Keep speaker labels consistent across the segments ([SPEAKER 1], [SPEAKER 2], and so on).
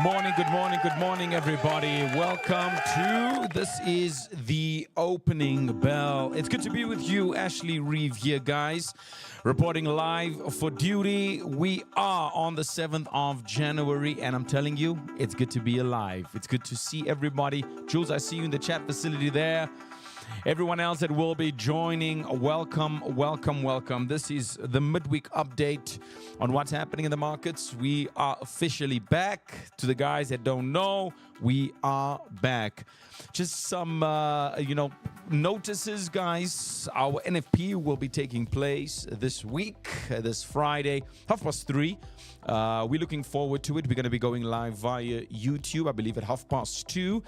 [SPEAKER 1] Good morning, everybody. Welcome to, this is the opening bell. It's good to be with you, Ashley Reeve here, guys. Reporting live for duty. We are on the 7th of January, and I'm telling you, it's good to be alive. It's good to see everybody. Jules, I see you in the chat facility there. Everyone else that will be joining, welcome. This is the midweek update on what's happening in the markets. We are officially back. To the guys that don't know, we are back. Just some, notices, guys. Our NFP will be taking place this week, this Friday, 3:30. We're looking forward to it. We're going to be going live via YouTube, I believe, at 2:30.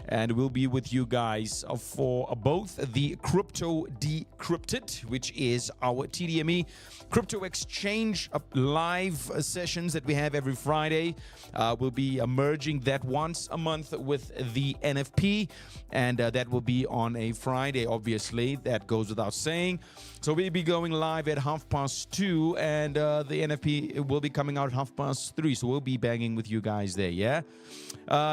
[SPEAKER 1] And we'll be with you guys for both the Crypto Decrypted, which is our TDME crypto exchange live sessions that we have every Friday. We'll be merging that once a month with the NFP, and that will be on a Friday, obviously. That goes without saying. So we'll be going live at 2:30, and the NFP will be coming out at 3:30. So we'll be banging with you guys there, yeah?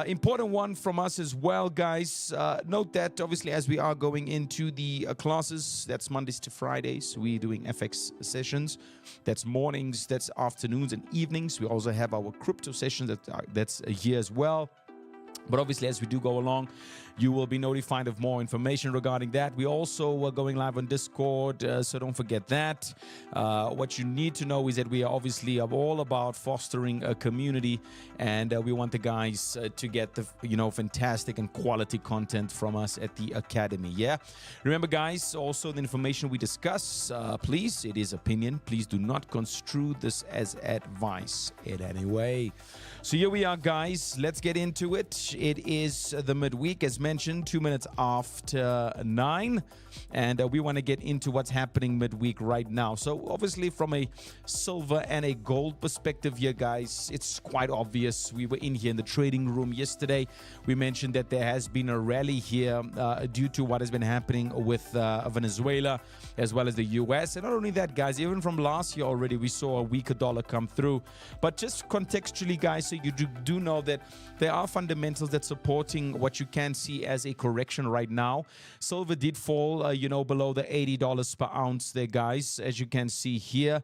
[SPEAKER 1] Important one from us as well, guys. Note that, obviously, as we are going into the classes, that's Mondays to Fridays. We're doing FX sessions. That's mornings, that's afternoons and evenings. We also have our crypto sessions that's here as well. But obviously, as we do go along, you will be notified of more information regarding that. We also are going live on Discord, so don't forget that. What you need to know is that we are obviously all about fostering a community, and we want the guys to get the fantastic and quality content from us at the academy. Yeah. Remember, guys, also the information we discuss, please, it is opinion. Please do not construe this as advice in any way. So here we are, guys. Let's get into it. It is the midweek, as mentioned, 2 minutes after 9. And we want to get into what's happening midweek right now. So obviously, from a silver and a gold perspective here, guys, it's quite obvious. We were in here in the trading room yesterday. We mentioned that there has been a rally here due to what has been happening with Venezuela as well as the US. And not only that, guys, even from last year already, we saw a weaker dollar come through. But just contextually, guys, so you do know that there are fundamentals that's supporting what you can see as a correction right now. Silver did fall, below the $80 per ounce there, guys. As you can see here,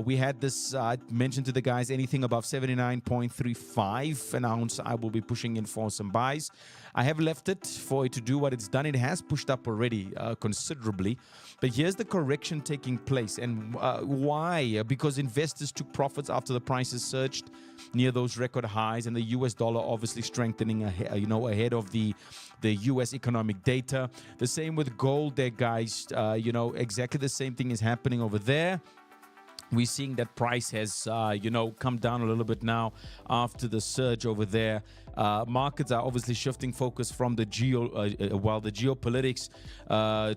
[SPEAKER 1] we had this, I mentioned to the guys, anything above 79.35 an ounce, I will be pushing in for some buys. I have left it for it to do what it's done. It has pushed up already considerably. But here's the correction taking place. And why? Because investors took profits after the prices surged near those record highs, and the US dollar obviously strengthening ahead of the US economic data. The same with gold there, guys. Exactly the same thing is happening over there. We're seeing that price has, come down a little bit now after the surge over there. Markets are obviously shifting focus from the geopolitics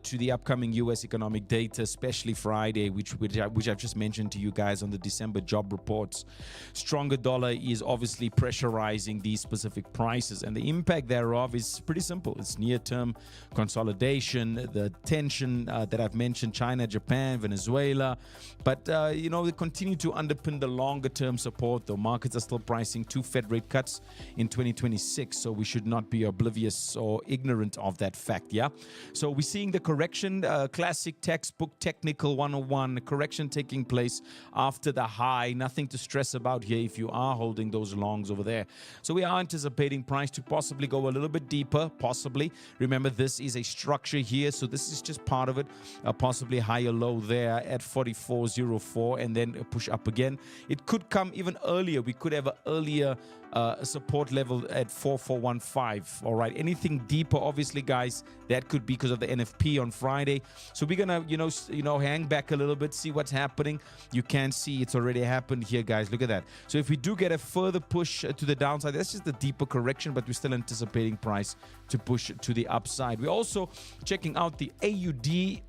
[SPEAKER 1] to the upcoming U.S. economic data, especially Friday, which I've just mentioned to you guys on the December job reports. Stronger dollar is obviously pressurizing these specific prices, and the impact thereof is pretty simple. It's near-term consolidation, the tension that I've mentioned, China, Japan, Venezuela, but they continue to underpin the longer-term support, though. Markets are still pricing 2 Fed rate cuts in 2026, so we should not be oblivious or ignorant of that fact, yeah? So we're seeing the correction, classic textbook technical 101, correction taking place after the high. Nothing to stress about here if you are holding those longs over there. So we are anticipating price to possibly go a little bit deeper, possibly. Remember, this is a structure here, so this is just part of it, possibly higher low there at 44.04, and then a push up again. It could come even earlier. We could have an earlier support level at 4415. All right, anything deeper, obviously, guys, that could be because of the NFP on Friday. So we're gonna hang back a little bit, see what's happening. You can see it's already happened here, guys. Look at that. So if we do get a further push to the downside, that's just a deeper correction, but we're still anticipating price to push to the upside. We're also checking out the AUD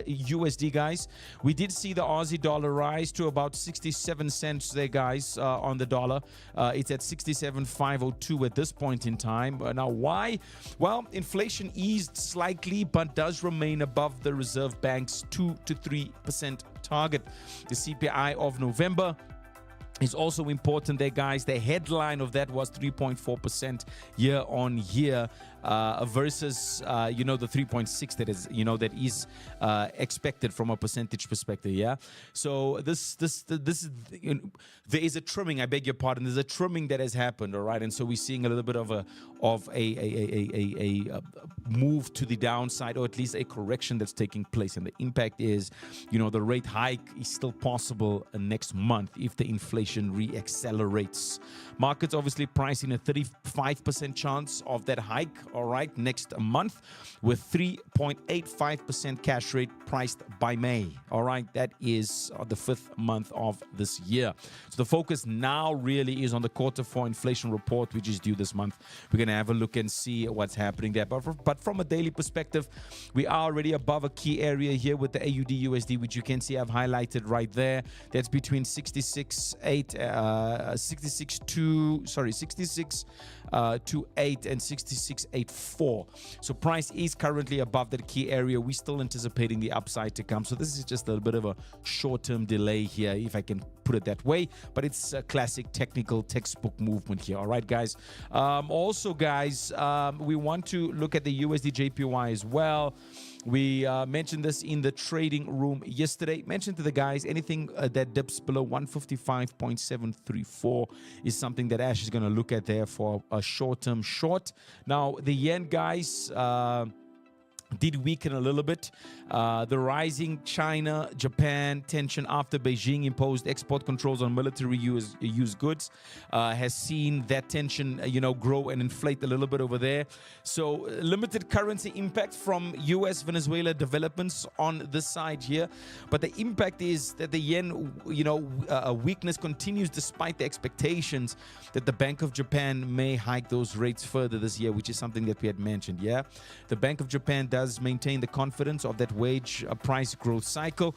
[SPEAKER 1] USD, guys. We did see the Aussie dollar rise to about 67 cents there, guys, on the dollar. It's at 67.502 at this point in time. Now, why? Well, inflation eased slightly, but does remain above the Reserve Bank's 2 to 3% target. The CPI of November It's also important there, guys. The headline of that was 3.4% year on year versus, the 3.6 that is expected from a percentage perspective. Yeah. So this is, there is a trimming. I beg your pardon. There's a trimming that has happened. All right. And so we're seeing a little bit of a move to the downside, or at least a correction that's taking place. And the impact is, the rate hike is still possible next month if the inflation re-accelerates. Markets obviously pricing a 35% chance of that hike, all right, next month, with 3.85% cash rate priced by May. All right, that is the 5th month of this year. So the focus now really is on the Q4 inflation report, which is due this month. We're going to have a look and see what's happening there. But from a daily perspective, we are already above a key area here with the AUD USD, which you can see I've highlighted right there. That's between 66.8 to 8 and 66.84. So price is currently above that key area. We're still anticipating the upside to come. So this is just a bit of a short-term delay here, if I can put it that way. But it's a classic technical textbook movement here. All right, guys. Also, guys, we want to look at the USD JPY as well. We mentioned this in the trading room yesterday. Mentioned to the guys, anything that dips below 155.734 is something that Ash is going to look at there for a short-term short. Now, the yen, guys, did weaken a little bit. The rising China-Japan tension after Beijing imposed export controls on military use goods has seen that tension, grow and inflate a little bit over there. So limited currency impact from U.S.-Venezuela developments on this side here. But the impact is that the yen, weakness continues despite the expectations that the Bank of Japan may hike those rates further this year, which is something that we had mentioned. Yeah, the Bank of Japan does maintain the confidence of that wage price growth cycle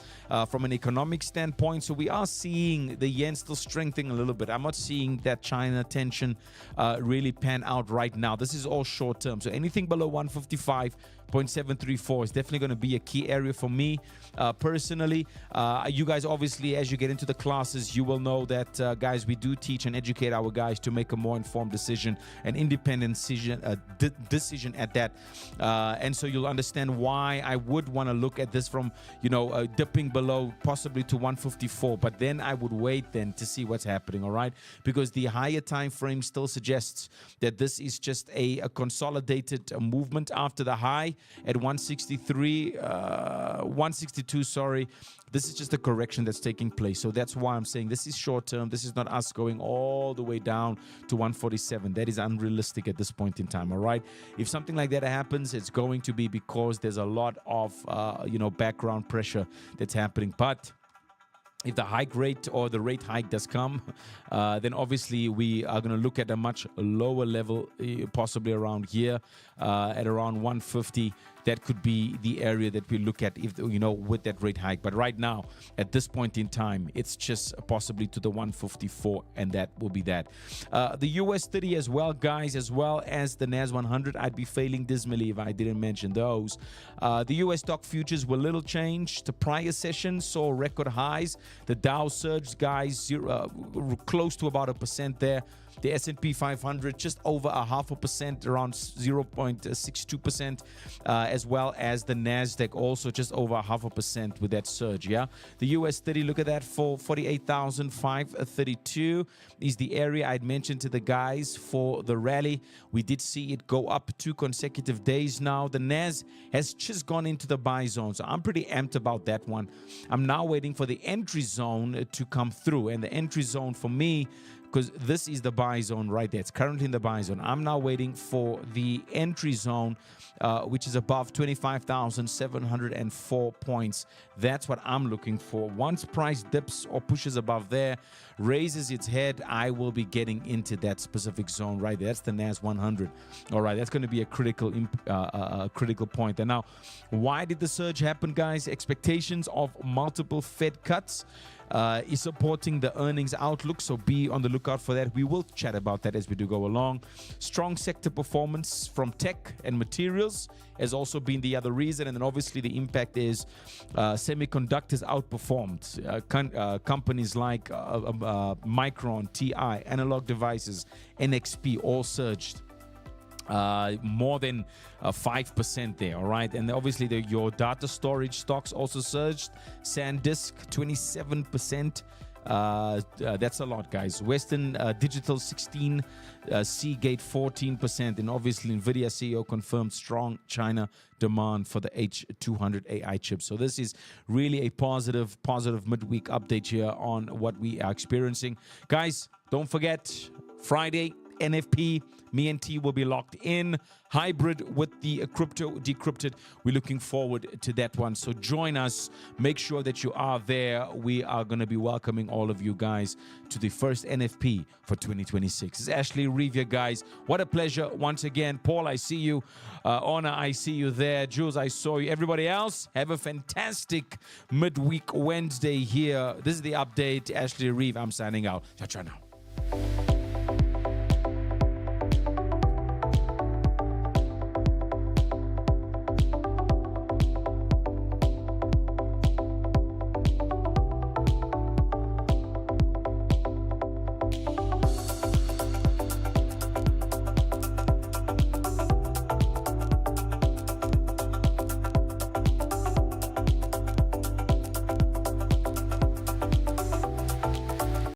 [SPEAKER 1] from an economic standpoint. So we are seeing the yen still strengthening a little bit. I'm not seeing that China tension really pan out right now. This is all short term. So anything below 155.734 is definitely going to be a key area for me personally. You guys, obviously, as you get into the classes, you will know that, guys, we do teach and educate our guys to make a more informed decision, an independent decision at that. And so you'll understand why I would want to look at this from, dipping below possibly to 154. But then I would wait then to see what's happening, all right? Because the higher time frame still suggests that this is just a consolidated movement after the high at 162, sorry. This is just a correction that's taking place. So that's why I'm saying this is short term. This is not us going all the way down to 147. That is unrealistic at this point in time, all right? If something like that happens, it's going to be because there's a lot of, background pressure that's happening. But if the hike rate or the rate hike does come, then obviously we are going to look at a much lower level, possibly around here, at around 150. That could be the area that we look at if with that rate hike. But right now, at this point in time, it's just possibly to the 154, and that will be that. The US 30 as well, guys, as well as the NAS 100, I'd be failing dismally if I didn't mention those. The US stock futures were little changed. The prior session saw record highs. The Dow surged, guys, close to about 1% there. The S&P 500 just over 0.5%, around 0.62%, as well as the Nasdaq also just over 0.5% with that surge. Yeah, the US 30, look at that, for 48,532 is the area I'd mentioned to the guys for the rally. We did see it go up 2 consecutive days now. The Nas has just gone into the buy zone, so I'm pretty amped about that one. I'm now waiting for the entry zone to come through, and the entry zone for me, because this is the buy zone right there. It's currently in the buy zone. I'm now waiting for the entry zone, which is above 25,704 points. That's what I'm looking for. Once price dips or pushes above there, raises its head, I will be getting into that specific zone right there. That's the NAS 100. All right, that's going to be a critical point. And now, why did the surge happen, guys? Expectations of multiple Fed cuts. is supporting the earnings outlook, so be on the lookout for that. We will chat about that as we do go along. Strong sector performance from tech and materials has also been the other reason, and then obviously the impact is semiconductors outperformed. Companies like Micron, TI, Analog Devices, NXP all surged. More than 5% there, all right? And obviously your data storage stocks also surged. SanDisk 27%. That's a lot, guys. Western Digital 16%, Seagate 14%, and obviously Nvidia CEO confirmed strong China demand for the H200 AI chips. So this is really a positive midweek update here on what we are experiencing. Guys, don't forget, Friday, NFP, me and T will be locked in. Hybrid with the crypto decrypted. We're looking forward to that one. So join us. Make sure that you are there. We are going to be welcoming all of you guys to the first NFP for 2026. It's Ashley Reeve, guys. What a pleasure once again. Paul, I see you. Honor, I see you there. Jules, I saw you. Everybody else, have a fantastic midweek Wednesday here. This is the update. Ashley Reeve, I'm signing out. Ciao, ciao now.